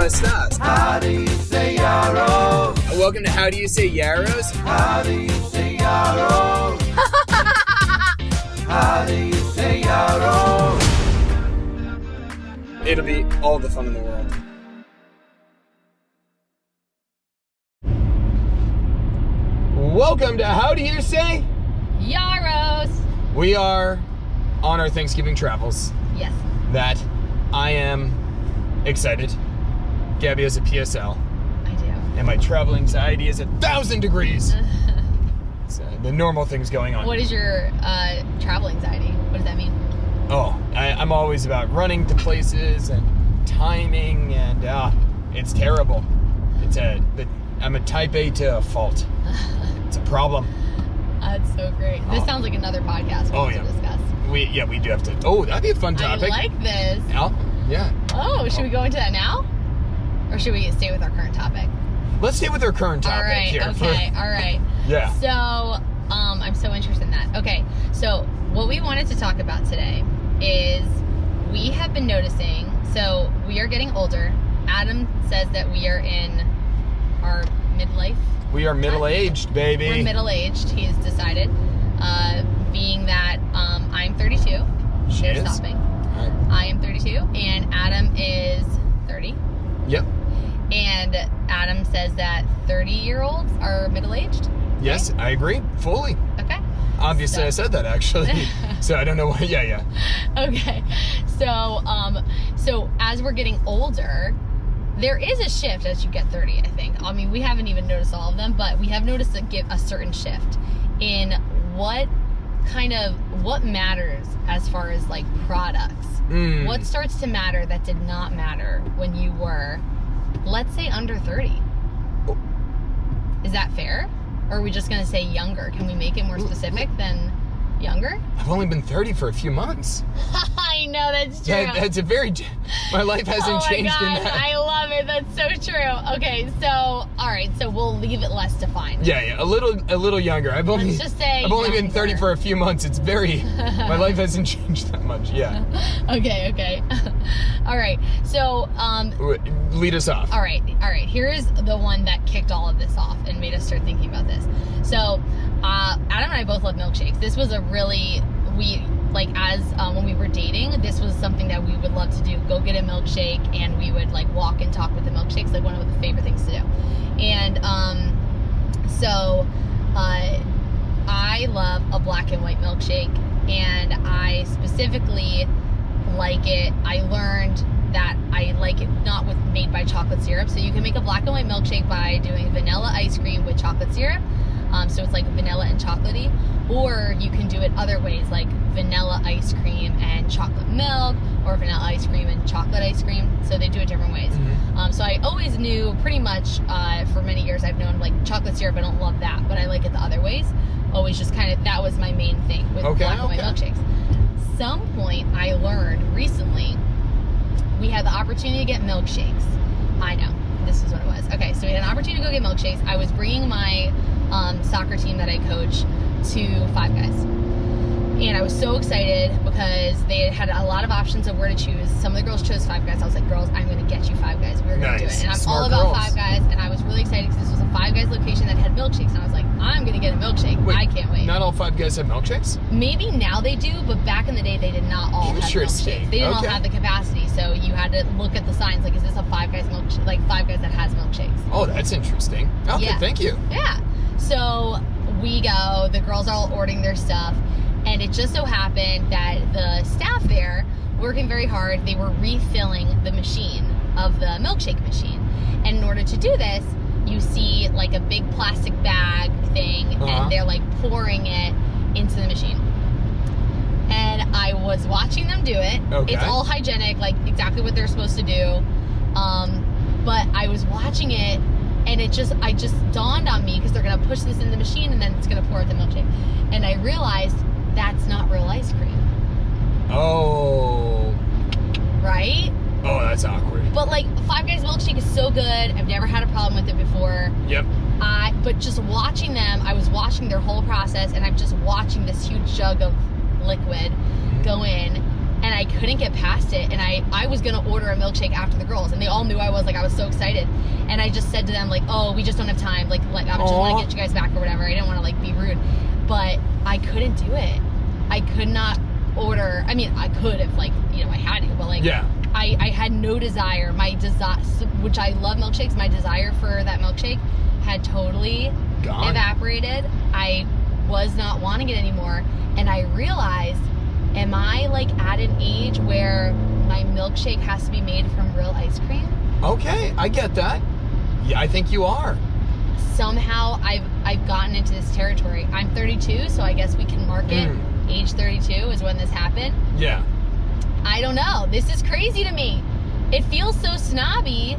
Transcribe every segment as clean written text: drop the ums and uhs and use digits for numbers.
messed up. How do you say yarrow? Welcome to How Do You Say Yarrows? How do you say yarrow? How do you say yarrow? It'll be all the fun in the world. Welcome to How Do You Say Yarrows. We are on our Thanksgiving travels. Yes. That I am excited. Gabby has a PSL. I do. And my travel anxiety is 1,000 degrees. It's the normal things going on. What is your travel anxiety? What does that mean? Oh, I'm always about running to places and timing, and it's terrible. I'm a type A to a fault. It's a problem. That's so great. This sounds like another podcast we have to discuss. We do have to. Oh, that'd be a fun topic. I like this. Yeah. Oh, should we go into that now? Or should we stay with our current topic? Let's stay with our current topic here. All right. Yeah. So, I'm so interested in that. Okay, so what we wanted to talk about today is we have been noticing, so we are getting older. Adam says that we are in our midlife. We are middle-aged, baby. We're middle-aged, he has decided. Being that I'm 32. She They're is? stopping. Right. I am 32, and Adam is 30. Yep. And Adam says that 30-year-olds are middle-aged. Yes, I agree. Fully. Okay. Obviously, I said that, actually. So I don't know why. Yeah. Okay. So as we're getting older, there is a shift as you get 30, I think. I mean, we haven't even noticed all of them, but we have noticed a certain shift in what matters as far as like products. What starts to matter that did not matter when you were, let's say, under 30. Oh. Is that fair? Or are we just going to say younger? Can we make it more specific than younger? I've only been 30 for a few months. I know, that's true. My life hasn't changed Oh my in gosh, that. I love it. That's so true. Okay, so, all right, so we'll leave it less defined. Yeah, a little younger. I've only been 30 for a few months. It's my life hasn't changed that much. Yeah. Okay. All right. So, lead us off. All right. Here's the one that kicked all of this off and made us start thinking about this. So, Adam and I both love milkshakes. This was when we were dating, this was something that we would love to do. Go get a milkshake, and we would like walk and talk with the milkshakes, like one of the favorite things to do. And I love a black and white milkshake, and I specifically like it. I learned that I like it not made by chocolate syrup. So you can make a black and white milkshake by doing vanilla ice cream with chocolate syrup. So it's like vanilla and chocolatey. Or you can do it other ways, like vanilla ice cream and chocolate milk, or vanilla ice cream and chocolate ice cream. So they do it different ways. Mm-hmm. So I always knew pretty much for many years I've known like chocolate syrup, I don't love that, but I like it the other ways. Always just that was my main thing with black and white milkshakes. Some point I learned recently we had the opportunity to get milkshakes. I know, this is what it was. Okay, so we had an opportunity to go get milkshakes. I was bringing my soccer team that I coach to Five Guys. And I was so excited because they had a lot of options of where to choose. Some of the girls chose Five Guys. I was like, girls, I'm going to get you Five Guys. We're going to do it. And I'm all about Five Guys. And I was really excited because this was a Five Guys location that had milkshakes. And I was like, I'm going to get a milkshake. Wait, I can't wait. Not all Five Guys have milkshakes? Maybe now they do, but back in the day, they did not all have milkshakes. They didn't all have the capacity. So you had to look at the signs. Like, is this a Five Guys milkshake? Like, Five Guys that has milkshakes. Oh, that's interesting. Okay, yeah. Thank you. Yeah. So we go. The girls are all ordering their stuff. And it just so happened that the staff there, working very hard, they were refilling the machine of the milkshake machine. And in order to do this, you see like a big plastic bag thing, and they're like pouring it into the machine. And I was watching them do it. Okay. It's all hygienic, like exactly what they're supposed to do. But I was watching it, and it just dawned on me, because they're gonna push this in the machine and then it's gonna pour out the milkshake. And I realized that's not real ice cream. Oh. Right? Oh, that's awkward. But like, Five Guys milkshake is so good. I've never had a problem with it before. Yep. But just watching them, I was watching their whole process, and I'm just watching this huge jug of liquid go in, and and I couldn't get past it. And I was gonna order a milkshake after the girls, and they all knew I was so excited. And I just said to them like, oh, we just don't have time. Like I just want to get you guys back or whatever. I didn't want to be rude, but I couldn't do it. I could not order. I mean, I could if I had to, but I had no desire. My desire, which I love milkshakes, my desire for that milkshake had totally evaporated. I was not wanting it anymore, and I realized, am I at an age where my milkshake has to be made from real ice cream? Okay, I get that. Yeah, I think you are. Somehow I've gotten into this territory. I'm 32, so I guess we can mark it. Age 32 is when this happened. Yeah. I don't know. This is crazy to me. It feels so snobby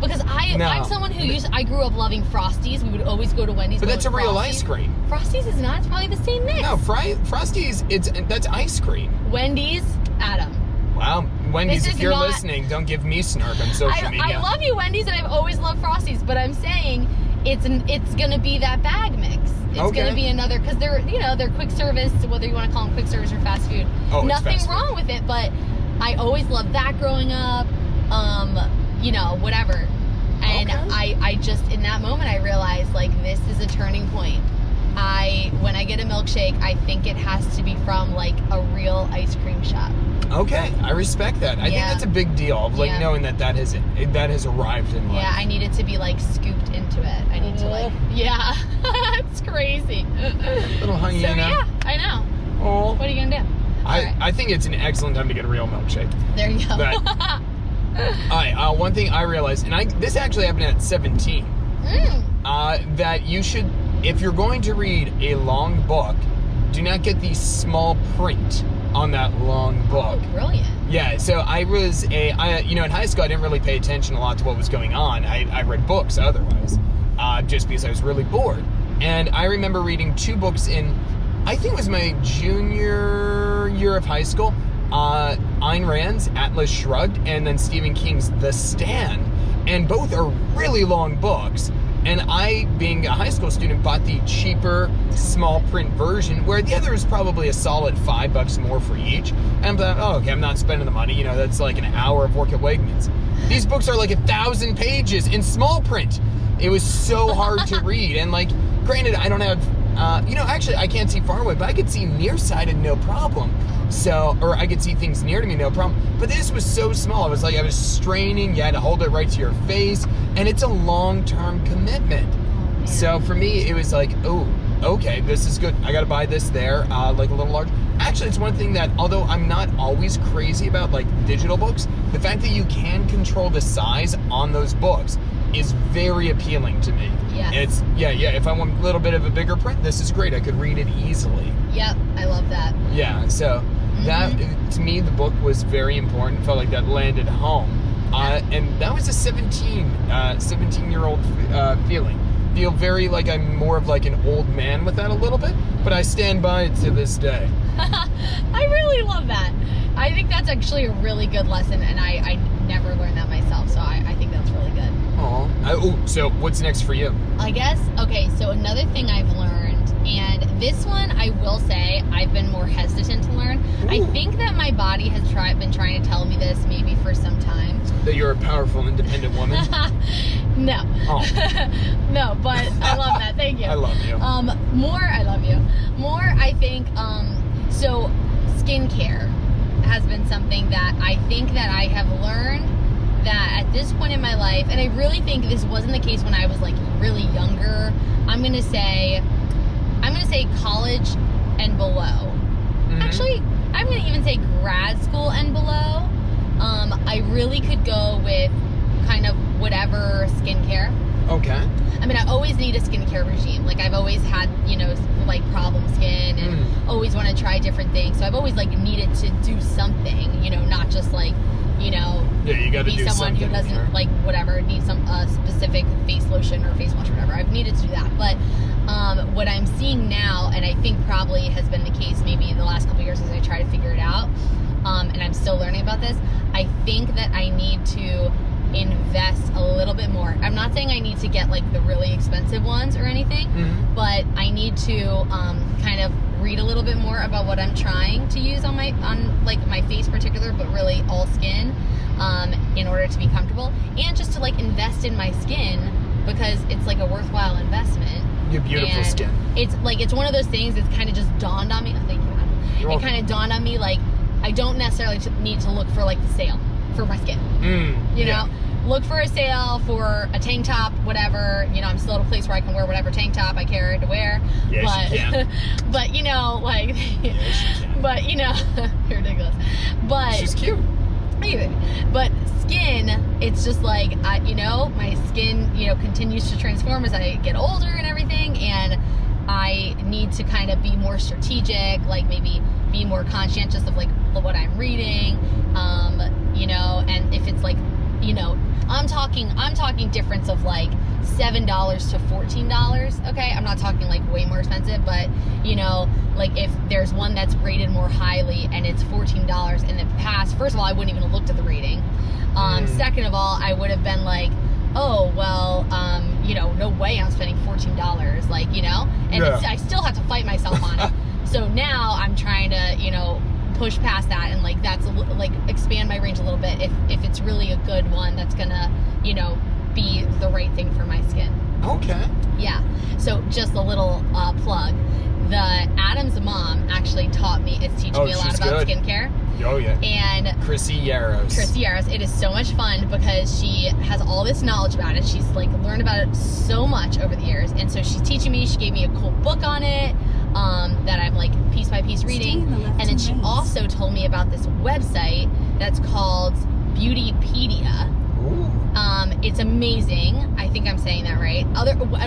because I'm someone who I grew up loving Frosties. We would always go to Wendy's. But that's a real Frosties. ice cream. Frosties is not. It's probably the same mix. No, Frosties, that's ice cream. Wendy's, Adam. Wow. Wendy's, This if is you're not- listening, don't give me snark on social media. I love you, Wendy's, and I've always loved Frosties, but I'm saying it's gonna be that bag mix. It's gonna be another, because they're quick service, whether you want to call them quick service or fast food. Oh, nothing it's fast wrong with it, but I always loved that growing up. Whatever. And I just, in that moment, I realized this is a turning point. When I get a milkshake, I think it has to be from a real ice cream shop. Okay, I respect that. I think that's a big deal of knowing that has arrived in life. Yeah, I need it to be scooped into it. I need to yeah, it's crazy. Little hyena. So yeah, I know. Oh. What are you gonna do? I think it's an excellent time to get a real milkshake. There you go. One thing I realized, and this actually happened at 17, that you should, if you're going to read a long book, do not get the small print on that long book. Oh, brilliant. Yeah, so I was in high school, I didn't really pay attention a lot to what was going on. I read books otherwise, just because I was really bored. And I remember reading 2 books in, I think it was my junior year of high school, Ayn Rand's Atlas Shrugged, and then Stephen King's The Stand. And both are really long books. And I, being a high school student, bought the cheaper, small print version, where the other is probably a solid $5 more for each. And I'm like, oh, okay, I'm not spending the money. that's an hour of work at Wegmans. These books are 1,000 pages in small print. It was so hard to read. And granted, I don't have, actually I can't see far away, but I could see nearsighted no problem. So, or I could see things near to me, no problem. But this was so small. I was straining. You had to hold it right to your face. And it's a long-term commitment. So for me, it was oh, okay, this is good. I got to buy this there, a little large. Actually, it's one thing that, although I'm not always crazy about digital books, the fact that you can control the size on those books is very appealing to me. Yeah. It's, if I want a little bit of a bigger print, this is great. I could read it easily. Yep, I love that. Yeah, so that, to me, the book was very important. Felt like that landed home. And that was a 17-year-old feeling. Feel very I'm more of an old man with that a little bit, but I stand by it to this day. I really love that. I think that's actually a really good lesson, and I never learned that myself, so I think that's really good. So what's next for you? I guess, okay, so another thing I've learned, and this one I will say I've been more hesitant to learn. I think that my body has been trying to tell me this maybe for some time. That you're a powerful, independent woman? No. Oh. No, but I love that. Thank you. I love you. I love you. More, I think, so skincare has been something that I think that I have learned that at this point in my life, and I really think this wasn't the case when I was really younger. I'm gonna say college and below. Actually, I'm gonna even say grad school and below. I really could go with kind of whatever skincare. Okay. I mean, I always need a skincare regime. I've always had, problem skin and always want to try different things. So I've always needed to do something, not just yeah, you got to be do someone something. who doesn't whatever, need some specific face lotion or face wash or whatever. I've needed to do that. But what I'm seeing now, and I think probably has been the case maybe the last couple of years as I try to figure it out, and I'm still learning about this, I think that I need to invest a little bit more. I'm not saying I need to get the really expensive ones or anything, but I need to kind of read a little bit more about what I'm trying to use on my face particular, but really all skin, in order to be comfortable, and just to like invest in my skin, because it's like a worthwhile investment. Your beautiful And skin. It's like, it's one of those things that's kind of just dawned on me. Oh, thank you, Adam. You're It welcome. kind of dawned on me, like, I don't necessarily need to look for like the sale for my skin. You know, look for a sale for a tank top, whatever. You know, I'm still at a place where I can wear whatever tank top I care to wear. Yes, but, you can. but you know, like, Yes, you can. but you know, you're ridiculous. But She's cute. But skin, it's just like, you know, my skin, you know, continues to transform as I get older and everything, and I need to kind of be more strategic, like maybe be more conscientious of like what I'm reading, you know, and if it's like, you know, I'm talking difference of like $7 to $14. Okay, I'm not talking like way more expensive, but you know, like if there's one that's rated more highly and it's $14 in the past, first of all, I wouldn't even have looked at the rating. Second of all, I would have been like, oh well, you know, no way I'm spending $14, like, you know, and I still have to fight myself on it. So now I'm trying to, you know, push past that and like that's like expand my range a little bit if it's really a good one that's gonna, you know, be the right thing for my skin. Okay. Yeah. So just a little plug. The Adam's mom actually is teaching me a lot she's about good. skincare. Oh yeah. And Chrissy Yaros. Christy Yaros, it is so much fun because she has all this knowledge about it. She's like learned about it so much over the years, and so she's teaching me. She gave me a cool book on it that I'm like piece by piece reading, and then she also told me about this website that's called Beautypedia. Ooh. It's amazing. I think I'm saying that right.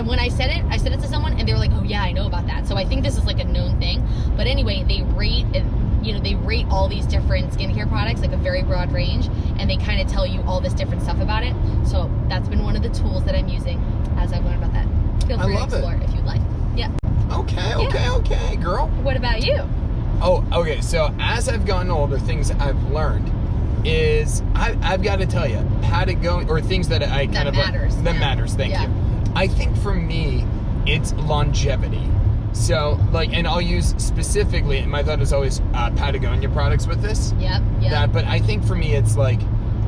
When I said it to someone, and they were like, "Oh yeah, I know about that." So I think this is like a known thing. But anyway, they rate all these different skincare products, like a very broad range, and they kind of tell you all this different stuff about it. So that's been one of the tools that I'm using as I've learned about that. Feel free to explore if you'd like. Yeah. Okay, girl. What about you? Oh, okay. So as I've gotten older, things I've learned is I've got to tell you, Patagonia, or things that I kind of matters. that matters. Thank you. I think for me, it's longevity. So like, and I'll use specifically, and my thought is always Patagonia products with this. Yep. But I think for me, it's like,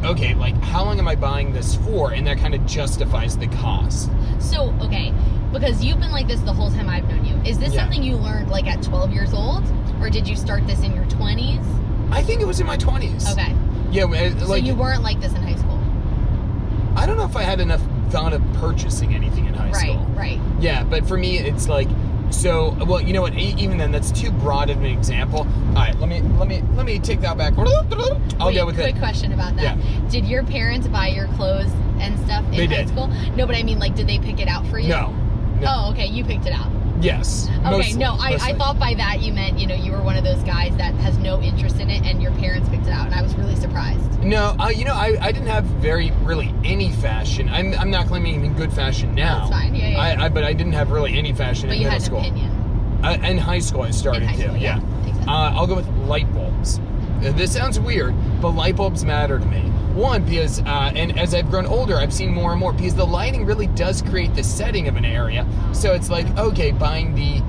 okay, like how long am I buying this for? And that kind of justifies the cost. So, okay, because you've been like this the whole time I've known you. Is this something you learned like at 12 years old? Or did you start this in your 20s? I think it was in my 20s. Okay. Yeah, like, So you weren't like this in high school? I don't know if I had enough thought of purchasing anything in high school. Right. Yeah, but for me, it's like, so, well, you know what, even then, that's too broad of an example. All right, let me take that back. I'll go with it. Quick question about that. Yeah. Did your parents buy your clothes and stuff in They high did. school? No, but I mean, like, did they pick it out for you? No. Oh, okay, you picked it out. Yes. Okay, Mostly, no, I mostly. thought by that you meant, you know, you were one of those guys that has no interest in it and your parents picked it out, and I was really surprised. No, you know, I didn't have really any fashion. I'm not claiming even good fashion now. That's fine, yeah. But I didn't have really any fashion But in you middle had an school. opinion. In high school, I started In high school, to. Yeah. exactly. I'll go with light bulbs. This sounds weird, but light bulbs matter to me. One, because, and as I've grown older, I've seen more and more, because the lighting really does create the setting of an area. So it's like, okay, buying the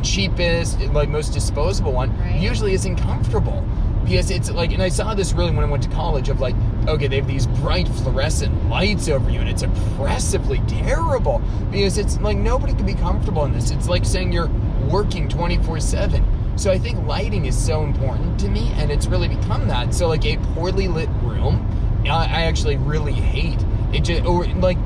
cheapest, like most disposable one, usually isn't comfortable. Because it's like, and I saw this really when I went to college, of like, okay, they have these bright fluorescent lights over you, and it's oppressively terrible. Because it's like, nobody can be comfortable in this. It's like saying you're working 24/7. So I think lighting is so important to me, and it's really become that. So like a poorly lit room, I actually really hate it. Just, or like,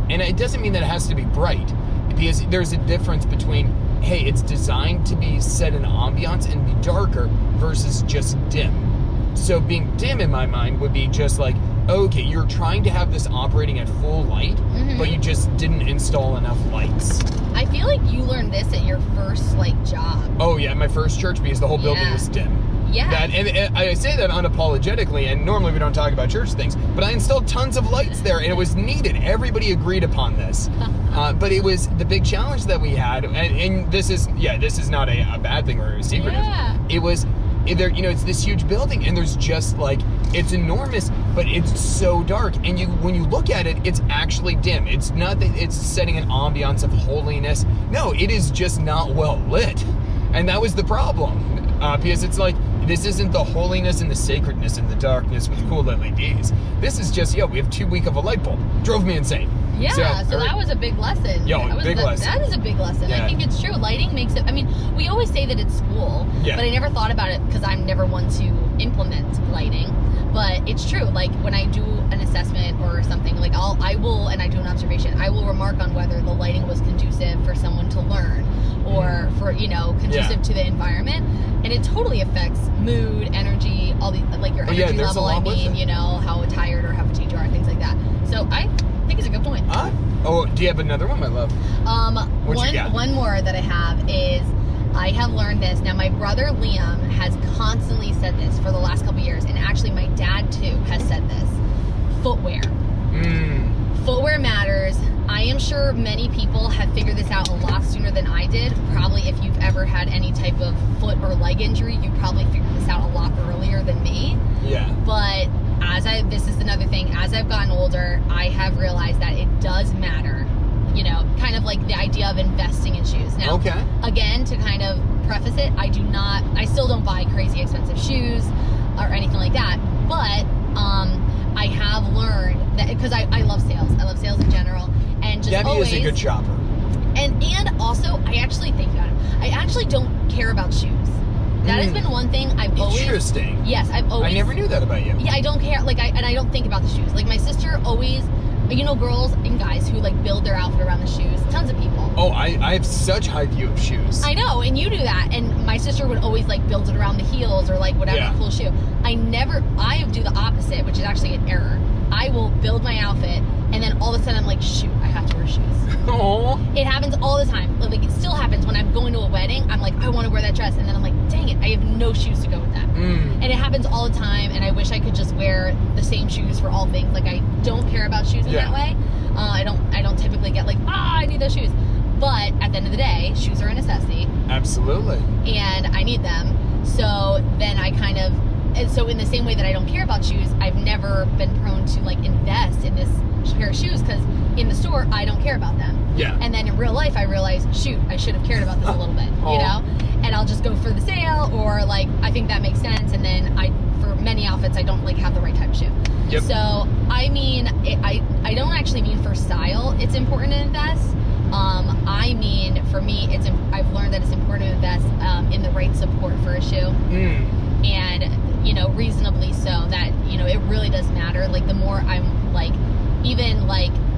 and it doesn't mean that it has to be bright, because there's a difference between, hey, it's designed to be set in ambiance and be darker versus just dim. So being dim in my mind would be just like, okay, you're trying to have this operating at full light, but you just didn't install enough lights. I feel like you learned this at your first, like, job. Oh yeah, my first church, because the whole building was dim. Yeah. And I say that unapologetically, and normally we don't talk about church things, but I installed tons of lights there, and it was needed. Everybody agreed upon this. But it was the big challenge that we had, and this is not a bad thing or a secretive. Yeah. It was, you know, it's this huge building, and there's just like, it's enormous, but it's so dark, and when you look at it, it's actually dim. It's not that it's setting an ambiance of holiness. No, it is just not well lit. And that was the problem. Because it's like, this isn't the holiness and the sacredness and the darkness with cool LEDs. This is just, we have 2 weeks of a light bulb. Drove me insane. Yeah, so that was a big lesson. Big lesson. That is a big lesson. Yeah. I think it's true. Lighting makes it, I mean, we always say that it's school, Yeah. but I never thought about it because I'm never one to implement lighting. But it's true, like when I do an assessment or something, like I will, and I do an observation, I will remark on whether the lighting was conducive for someone to learn or for, conducive to the environment. And it totally affects mood, energy, all the, like your energy there's a level, lot with it. how tired or how fatigued you are, things like that. So I think it's a good point. Oh, do you have another one, my love? What you got? One more that I have is, I have learned this. Now, my brother Liam has constantly said this for the last couple years, and actually my dad too has said this. Footwear. Footwear matters. I am sure many people have figured this out a lot sooner than I did. Probably if you've ever had any type of foot or leg injury, you probably figured this out a lot earlier than me. Yeah. But this is another thing, as I've gotten older, I have realized that it does matter. Kind of like the idea of investing in shoes. Now, again, to kind of preface it, I still don't buy crazy expensive shoes or anything like that. But I have learned that, because I love sales. I love sales in general. And just Gabby always, is a good shopper. And also, I actually think about it. I actually don't care about shoes. That has been one thing I've always... Interesting. Yes, I've always... I never knew that about you. Yeah, I don't care. And I don't think about the shoes. Like, my sister always... girls and guys who, build their outfit around the shoes. Tons of people. Oh, I have such high view of shoes. I know, and you do that. And my sister would always, build it around the heels or, whatever cool shoe. I do the opposite, which is actually an error. I will build my outfit, and then all of a sudden I'm like, shoot, I have to wear shoes. Oh. It happens all the time. It still happens when I'm going to a wedding. I'm like, I want to wear that dress, and then I'm like, dang it, I have no shoes to go with that. And it happens all the time, and I wish I could just wear the same shoes for all things. I don't care about shoes in that way. I don't typically get I need those shoes. But at the end of the day, shoes are a necessity. Absolutely. And I need them. So then so in the same way that I don't care about shoes, I've never been prone to invest in this pair of shoes, because in the store I don't care about them. Yeah. And then in real life I realize, shoot, I should have cared about this a little bit, And I'll just go for the sale, or I think that makes sense, and then for many outfits I don't have the right type of shoe. Yep. So I mean, I don't actually mean for style it's important to invest. I mean, for me, I've learned that it's important to invest in the right support for a shoe. And reasonably so, that it really does matter. The more I'm even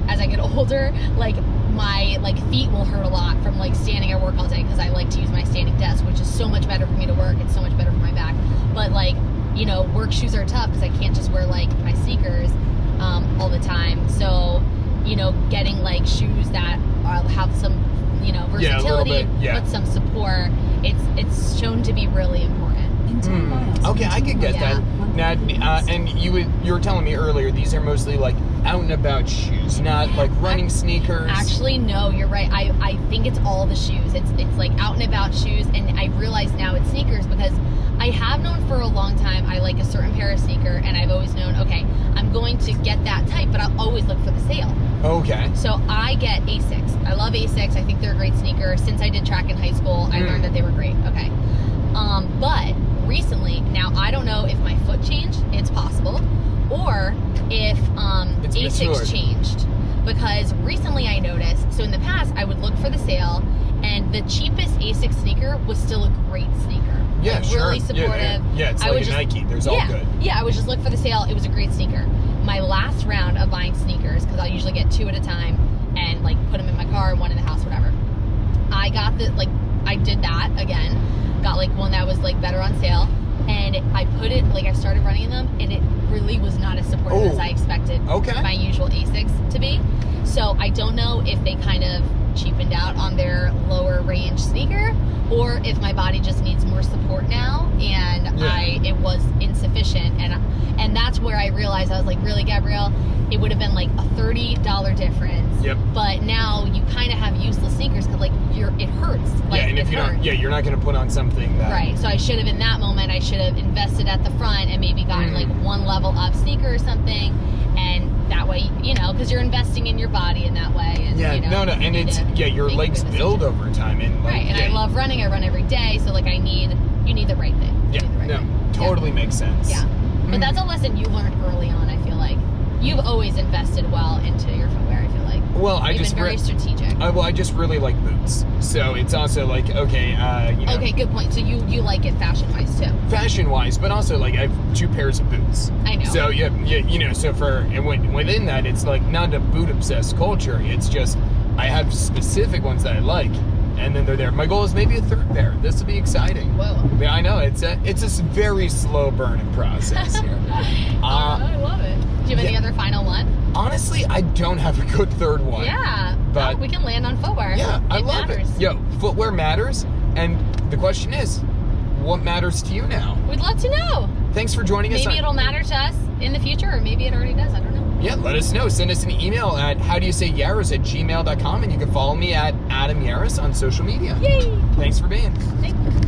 as I get older, my feet will hurt a lot from standing at work all day, because I like to use my standing desk, which is so much better for me to work. It's so much better for my back. But work shoes are tough, because I can't just wear my sneakers all the time. So getting shoes that have some versatility, but some support, it's shown to be really important. Okay, I could get that. Now, and you were telling me earlier, these are mostly out and about shoes, not running sneakers. Actually, no, you're right. I think it's all the shoes. It's out and about shoes, and I realize now it's sneakers, because I have known for a long time I like a certain pair of sneaker, and I've always known, okay, I'm going to get that type, but I'll always look for the sale. Okay. So I get Asics. I love Asics. I think they're a great sneaker. Since I did track in high school, I learned that they were great. Okay. But recently, now I don't know if my foot changed, it's possible, or if Asics matured. changed. Because recently I noticed, so in the past I would look for the sale, and the cheapest Asics sneaker was still a great sneaker. Yeah, sure. Really supportive. Yeah, it's like a Nike. There's all good. Yeah, I would just look for the sale. It was a great sneaker. My last round of buying sneakers, because I'll usually get 2 at a time, and put them in my car, 1 in the house, whatever. I got I did that again. Got one that was better on sale, and I put it I started running in them, and it really was not as supportive as I expected my usual Asics to be. So I don't know if they kind of cheapened out on their lower range sneaker, or if my body just needs more support now, and it was insufficient, and that's where I realized, I was really, Gabrielle, it would have been a $30 difference. Yep. But now you kind of have useless sneakers, because it hurts. And if you're not going to put on something that. Right. So I should have, in that moment, I should have invested at the front and maybe gotten 1 level up sneaker or something, and that that way, you know, because you're investing in your body in that way. And, Yeah, you know, no, you and need it's, to your make a legs good build decision. over time. And like, Right, and I love running. I run every day, so like you need the right thing. You Yeah, need the right no, thing. totally makes sense. Yeah. Mm. But that's a lesson you learned early on, I feel like. You've always invested well into your footwear, I feel like. Well, You've been very strategic. I just really like boots. So it's also like, okay, you know, Okay, good point. So you like it fashion-wise, too. fashion-wise, but also like I have 2 pairs of boots. I know. So yeah, you know, so within that, it's like not a boot-obsessed culture. It's just I have specific ones that I like, and then they're there. My goal is maybe a 3rd pair. This will be exciting. Whoa. Yeah, I know it's a very slow burning process here. I love it. Do you have any yeah. other final one? Honestly, I don't have a good 3rd one. Yeah. But- Oh, we can land on footwear. Yeah, I love matters. it. Yo, footwear matters, and the question is, what matters to you now? We'd love to know. Thanks for joining us. Maybe it'll matter to us in the future, or maybe it already does. I don't know. Yeah, let us know. Send us an email at howdoyousayyaris@gmail.com, and you can follow me at Adam Yaris on social media. Yay! Thanks for being. Thanks.